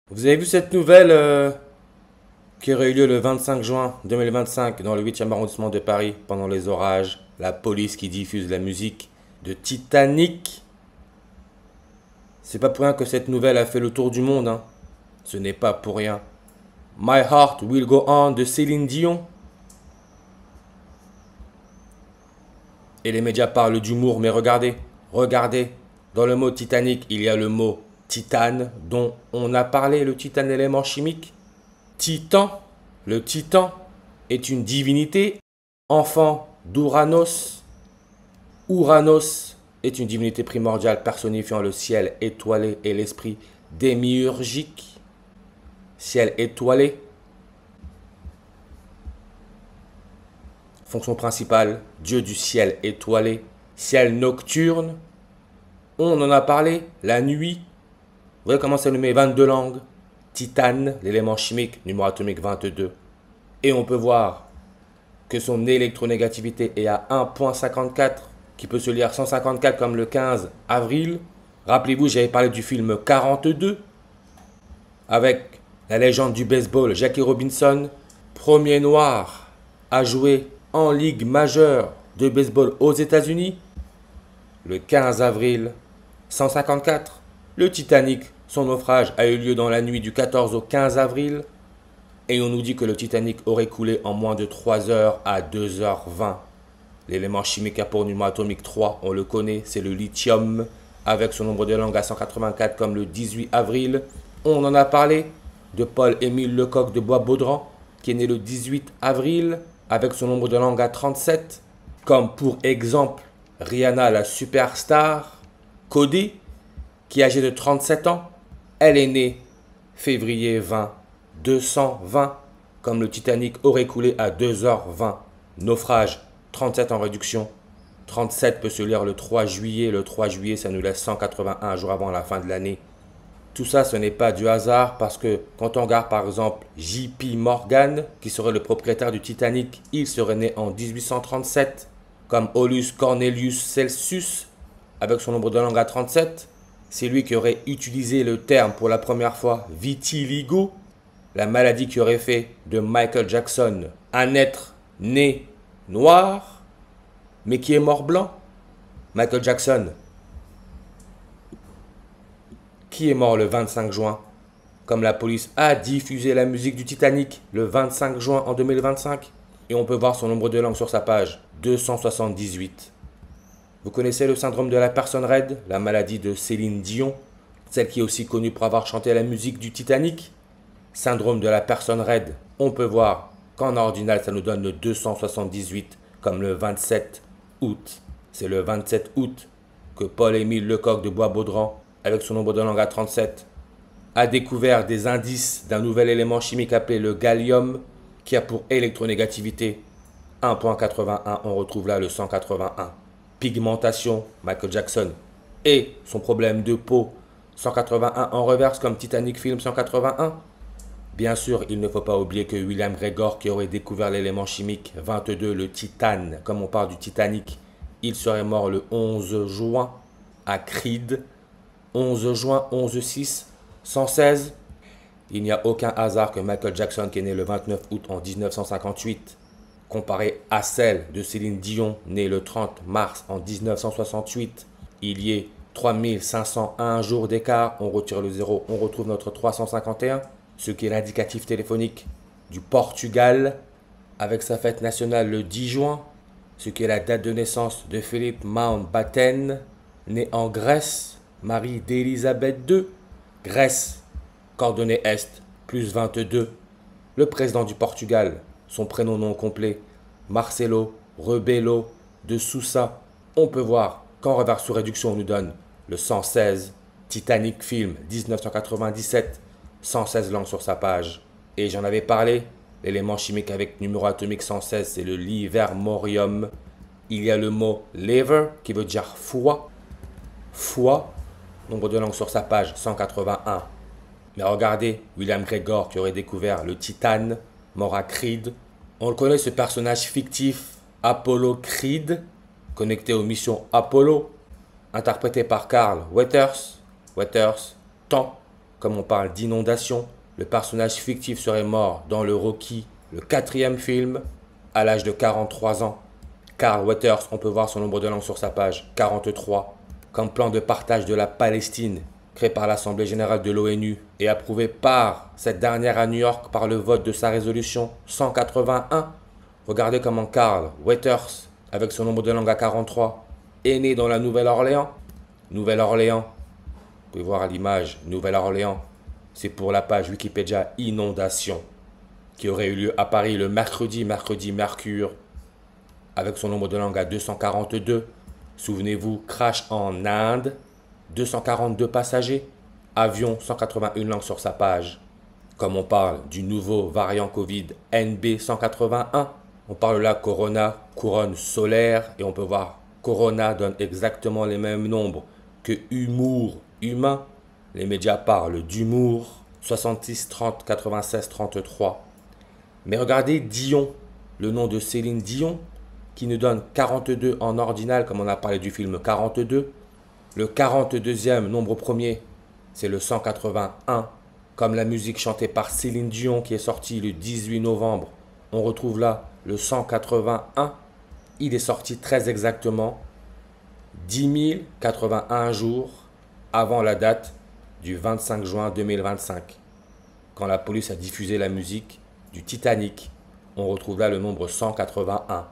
Vous avez vu cette nouvelle qui aurait eu lieu le 25 juin 2025 dans le 8e arrondissement de Paris pendant les orages? La police qui diffuse la musique de Titanic. C'est pas pour rien que cette nouvelle a fait le tour du monde, hein. Ce n'est pas pour rien. My Heart Will Go On de Céline Dion. Et les médias parlent d'humour, mais regardez, dans le mot Titanic, il y a le mot titane dont on a parlé, le titane élément chimique. Titan, le titan est une divinité, enfant d'Ouranos. Ouranos est une divinité primordiale personnifiant le ciel étoilé et l'esprit démiurgique. Ciel étoilé. Fonction principale, dieu du ciel étoilé. Ciel nocturne. On en a parlé, la nuit. Vous voyez comment c'est nommé 22 langues. Titane, l'élément chimique, numéro atomique 22. Et on peut voir que son électronégativité est à 1,54, qui peut se lire 154 comme le 15 avril. Rappelez-vous, j'avais parlé du film 42, avec la légende du baseball, Jackie Robinson, premier noir à jouer en ligue majeure de baseball aux États-Unis. Le 15 avril 154, le Titanic, son naufrage a eu lieu dans la nuit du 14 au 15 avril. Et on nous dit que le Titanic aurait coulé en moins de 3 heures à 2h20. L'élément chimique à pour numéro atomique 3, on le connaît, c'est le lithium, avec son nombre de langues à 184 comme le 18 avril. On en a parlé de Paul-Émile Lecoq de Bois-Baudran, qui est né le 18 avril, avec son nombre de langues à 37. Comme pour exemple, Rihanna, la superstar, Cody, qui est âgée de 37 ans. Elle est née février 20 220, comme le Titanic aurait coulé à 2h20. Naufrage, 37 en réduction. 37 peut se lire le 3 juillet. Le 3 juillet, ça nous laisse 181 jours avant la fin de l'année. Tout ça, ce n'est pas du hasard parce que quand on regarde par exemple J.P. Morgan, qui serait le propriétaire du Titanic, il serait né en 1837, comme Aulus Cornelius Celsus, avec son nombre de langues à 37. C'est lui qui aurait utilisé le terme pour la première fois vitiligo, la maladie qui aurait fait de Michael Jackson un être né noir, mais qui est mort blanc. Michael Jackson, qui est mort le 25 juin, comme la police a diffusé la musique du Titanic le 25 juin en 2025. Et on peut voir son nombre de langues sur sa page, 278. Vous connaissez le syndrome de la personne raide, la maladie de Céline Dion, celle qui est aussi connue pour avoir chanté la musique du Titanic. Syndrome de la personne raide, on peut voir qu'en ordinal, ça nous donne le 278, comme le 27 août. C'est le 27 août que Paul-Émile Lecoq de Bois-Baudran, avec son nombre de langues à 37, a découvert des indices d'un nouvel élément chimique appelé le gallium, qui a pour électronégativité 1,81. On retrouve là le 181. Pigmentation, Michael Jackson, et son problème de peau, 181 en reverse comme Titanic Film 181. Bien sûr, il ne faut pas oublier que William Gregor, qui aurait découvert l'élément chimique 22, le titane, comme on parle du Titanic, il serait mort le 11 juin à Creed. 11 juin, 11-6, 116. Il n'y a aucun hasard que Michael Jackson, qui est né le 29 août en 1958, comparé à celle de Céline Dion, née le 30 mars en 1968, il y ait 3501 jours d'écart. On retire le 0, on retrouve notre 351. Ce qui est l'indicatif téléphonique du Portugal, avec sa fête nationale le 10 juin, ce qui est la date de naissance de Philippe Mountbatten, né en Grèce, mari d'Élisabeth II, Grèce, coordonnée Est, plus 22. Le président du Portugal, son prénom non complet, Marcelo Rebelo de Sousa. On peut voir qu'en revers sous réduction, on nous donne le 116, Titanic Film 1997, 116 langues sur sa page. Et j'en avais parlé, l'élément chimique avec numéro atomique 116, c'est le livermorium. Il y a le mot liver, qui veut dire foie. Foie, nombre de langues sur sa page, 181. Mais regardez, William Gregor, qui aurait découvert le titane, mort à Creed. On le connaît, ce personnage fictif, Apollo Creed, connecté aux missions Apollo, interprété par Carl Weathers, temps, Comme on parle d'inondation, le personnage fictif serait mort dans le Rocky, le 4e film, à l'âge de 43 ans. Carl Weathers, on peut voir son nombre de langues sur sa page, 43. Comme plan de partage de la Palestine, créé par l'Assemblée générale de l'ONU et approuvé par cette dernière à New York par le vote de sa résolution 181. Regardez comment Carl Weathers, avec son nombre de langues à 43, est né dans la Nouvelle-Orléans. Nouvelle-Orléans, vous pouvez voir à l'image, Nouvelle-Orléans, c'est pour la page Wikipédia Inondation, qui aurait eu lieu à Paris le mercredi Mercure, avec son nombre de langues à 242. Souvenez-vous, crash en Inde, 242 passagers, avion 181 langues sur sa page. Comme on parle du nouveau variant Covid NB181, on parle là Corona, couronne solaire, et on peut voir Corona donne exactement les mêmes nombres que humour, humain. Les médias parlent d'humour, 66 30 96 33. Mais regardez Dion, le nom de Céline Dion, qui nous donne 42 en ordinal, comme on a parlé du film 42. Le 42e nombre premier, c'est le 181, comme la musique chantée par Céline Dion qui est sortie le 18 novembre. On retrouve là le 181. Il est sorti très exactement 10 081 jours avant la date du 25 juin 2025, quand la police a diffusé la musique du Titanic. On retrouve là le nombre 181.